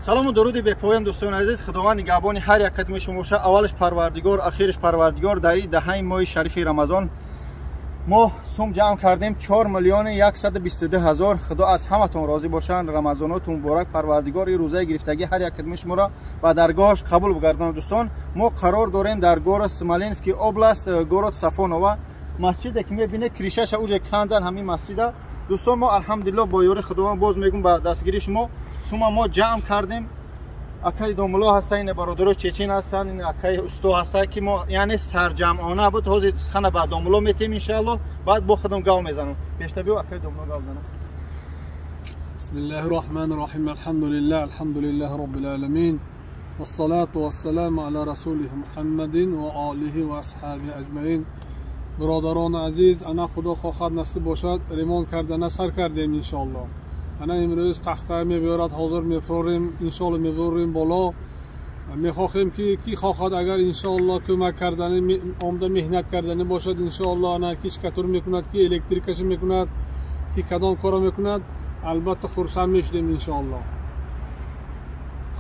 سلام و درود به پایان دوستان عزیز. خداوند نگهبان هر یک کدام شما باشه. اولش پروردگار، آخرش پروردگار. در این دهه ماه شریف رمضان ما سوم جمع کردیم 4,122,000. خدا از همتون راضی باشن. رمضانتون مبارک. پروردگار روزه گرفتگی هر یک کدام شما را به درگاهش قبول بگردونه. دوستان ما قرار داریم در گورод سمالینسکی اوبلاست، گورод صفانова. مسجدی که میبینه کریشش اوج کندن همین مسجد. دوستان ما الحمدلله با یاری خداوند باز میگم با دستگیری شما سوم ما جمع کردیم. اکای دوملا هستن، برادر چچین هستن، این اکای استو هستن که ما یعنی سرجمعانه بود. حاضر خانه بعد دوملا میتیم ان شاء الله. بعد با خودم گاو میزنم. پیشتا بیو اکای دوملا گاو بزنم. بسم الله الرحمن الرحیم. الحمد لله رب العالمین والصلاة والسلام علی رسوله محمد و آله و اصحابه اجمعین. برادران عزیز، انا خدا خواهد نصیب باشد ریمان کردن سر کردیم ان شاء الله. انا امروز تخته میبرد حاضر میفروریم ان شاء الله میبریم بالا. میخواهیم که کی خواهد اگر ان شاء الله کمک کردن عمده مهنت کردن باشد ان شاء الله. انا کی شکتور میکند، کی الکتریکش میکند، کی کدام کارا میکند، البته خرسند میشیم ان شاء الله.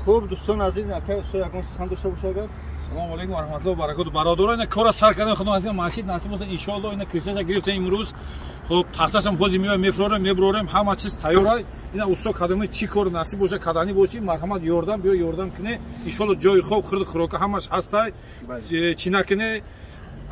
خوب دوستان عزیز، اکای استو یکم سخن داشته باشه. اگر سلام علیکم و رحمت الله و برکاته. برادران این کار سر کردن خدا عزیز مسجد نصیب باشه ان شاء الله. اینا کریستا گرفتیم امروز. خب تختشم خوزی میبریم همه چیز تیاره. اینا استو کدام چی کار نصیب باشه کدانی باشی مرحمت یاردم بیا یاردم کنه ان شاء الله. جای خوب خرد خوراک همش هستای چی نکنه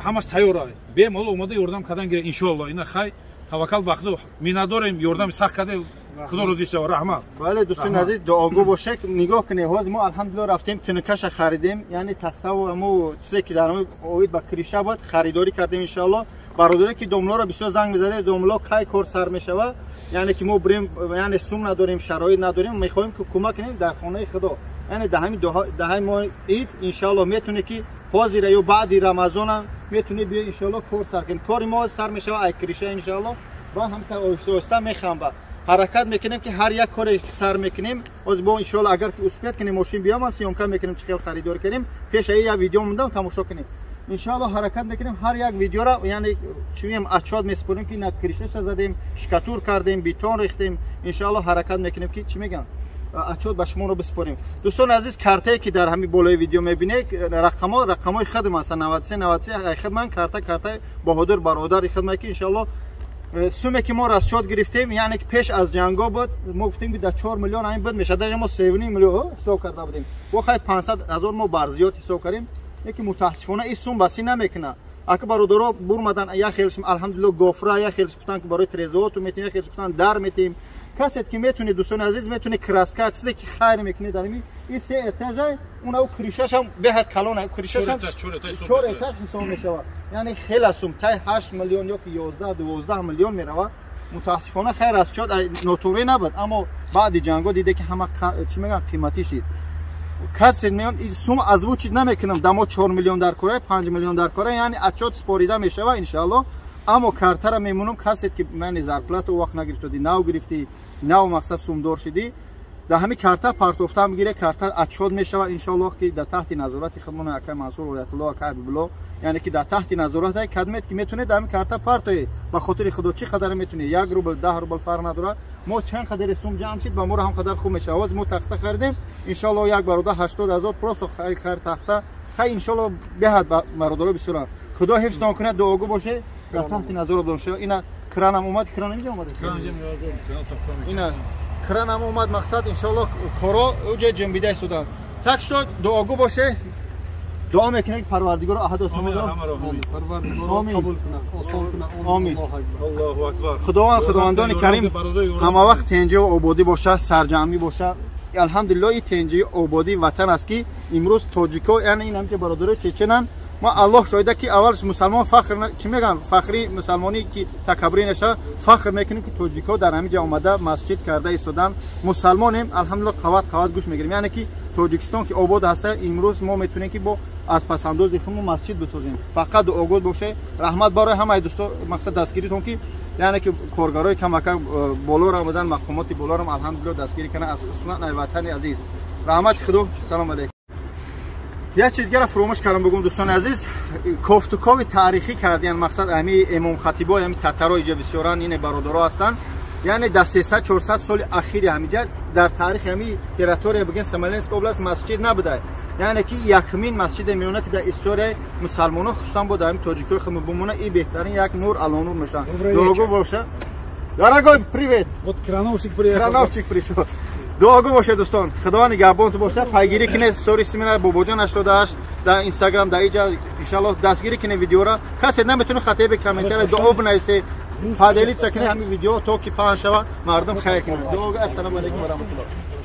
همش تیاره. به مال اومده یاردم کردن گیر ان شاء الله. اینا خیر توکل بخدا مینداریم یاردم سخت کرده خدا روزی شو رحمت. بله دوستان عزیز دعاگو باشه. نگاه کنید باز ما الحمدلله رفتیم تنکش خریدیم، یعنی تخته و همو چیزی که در اوید با کریشه بود خریداری کردیم ان شاء الله. برادری که دوملا را بسیار زنگ میزده دوملا کی کار سر میشوه، یعنی که ما بریم یعنی سوم نداریم شرایط نداریم میخوایم که کمک کنیم در خانه خدا. یعنی دهه ما عید ان شاء الله میتونه که حاضر یا بعد رمضان میتونه بیا ان شاء الله کار سر کنیم. کار ما سر میشوه ای کریشه ان شاء الله. با هم تا اوستا میخوام با حرکت میکنیم که هر یک کاری سر میکنیم. از با ان شاء الله اگر که اسپیت کنیم ماشین بیام ما سیام کم میکنیم چه خریدار کنیم. پیش یه ویدیو موندم تماشا کنیم ان شاء الله. حرکت میکنیم هر یک ویدیو را یعنی چی میگم اچاد میسپریم که نه کریشش زدیم شکتور کردیم بیتون ریختیم ان شاء الله. حرکت میکنیم که چی میگم اچاد به شما رو بسپریم. دوستان عزیز کارتی که در همین بالای ویدیو میبینید رقمای خدمت است 93 خدمت من کارت بهادر برادر خدمت که ان شاء الله سومی که ما راسچاد گرفتیم یعنی که پیش از جنگا بود ما گفتیم که در 4 میلیون این بود میشه در ما 3.5 میلیون حساب کرده بودیم. با خیر 500,000 ما برزیات حساب کردیم. یکی متاسفانه این سوم بسی نمیکنه. اگه برادرها برمدن یا خیلیش الحمدلله گفره یا خیلیش گفتن که برای ترزوات میتیم یا خیلیش گفتن در میتیم. کسی که میتونه دوستان عزیز میتونه کراسکا چیزی که خیر میکنه در این سه اتاج اون کریشش هم بهت کلونه کریشش هم 4 اتاج حساب میشه. یعنی خیلی سوم تا 8 میلیون یا که 11-12 میلیون میره. متاسفانه خیر از شد نوتوری نبود اما بعد جنگا دیده که همه چی میگن قیمتی شد. کسی میون این سوم از بود چیز نمیکنم دما 4 میلیون در کره 5 میلیون در کره یعنی اچات سپاریده میشه ان شاء الله. اما کارتر میمونم کسی که من زرپلات وقت نگرفتی نو گرفتی نو مقصد سوم دار شدی در همین کارتر پارتوفتا میگیره کارتر اچاد میشه ان شاء الله که در تحت نظارت خدمت اکای منصور ولایت الله اکای بلو یعنی که در تحت نظارت کدمت که میتونه در همین کارتر پارتوی به خاطر خدا چی قدر میتونه 1 روبل 10 روبل فرق نداره. ما چند قدر سوم جمع شد با ما هم قدر خوب میشه. از ما تخته خریدیم ان شاء الله یک برادر 80,000 پروست خرید تخته خیلی ان شاء الله بهت برادر بسیار خدا حفظ کنه. دعاگو باشه در تحت نظارت باشه. اینا کرانم اومد کران اینجا اومد اینا کرانم اومد مقصد ان شاء الله کارا اوج جنبیده شدن. تک شد دعاگو باشه. دعا میکنه پروردگار احد آسمان پروردگار قبول کنه آسان کنه. آمین الله اکبر. خداوندان کریم همه وقت تنجه و آبادی باشه سرجمی باشه. الحمدلله این تنجه آبادی وطن است که امروز تاجیکا یعنی این هم که برادر چچنن ما الله شاهده که اولش مسلمان فخر چی میگن فخری مسلمانی که تکبری نشه فخر میکنیم که تاجیکا در همینجا اومده مسجد کرده ایستادن مسلمانیم الحمدلله قوت گوش میگیریم. یعنی که تاجیکستان که آباد هسته امروز ما میتونیم که با از پسنداز خودمون مسجد بسازیم. فقط آگاه باشه رحمت برای همه دوستان مقصد دستگیریتون که یعنی که کارگرای کمک بالا را آمدن مقامات بالا را الحمدلله دستگیری کنه از خصوصا وطن عزیز. رحمت خدا. سلام علیکم. یک چیز دیگه فراموش کردم بگم دوستان عزیز کوفتوکاوی تاریخی کردین مقصد امی امام خطیبای امی تترای اینجا بسیاران این برادرها هستن. یعنی در 300-400 سال اخیر همینجا در تاریخ همی تریتوریا بگن سمالنسک اوبلاست مسجد نبوده. یعنی که یکمین مسجد میونه که در استوری مسلمانان خصوصا بود همین تاجیکای خم بمونه این беҳтарин یک نور алонур میشن. Дорого باشه. Дорогой, привет. Вот крановщик приехал. Крановщик пришел. Дорого باشه دوستان. خدا نگهبانت باشه. پیگیری کنه استوریس مینا باباجان 88 در اینستاگرام در اینجا ان شاء الله دستگیری کنه ویدیو را. کسی نمیتونه خطی به کامنت کنه دعا بنویسه. پادلی چکنه همین ویدیو تا که پخش شود مردم خیر کنه. دعا السلام علیکم و رحمت الله.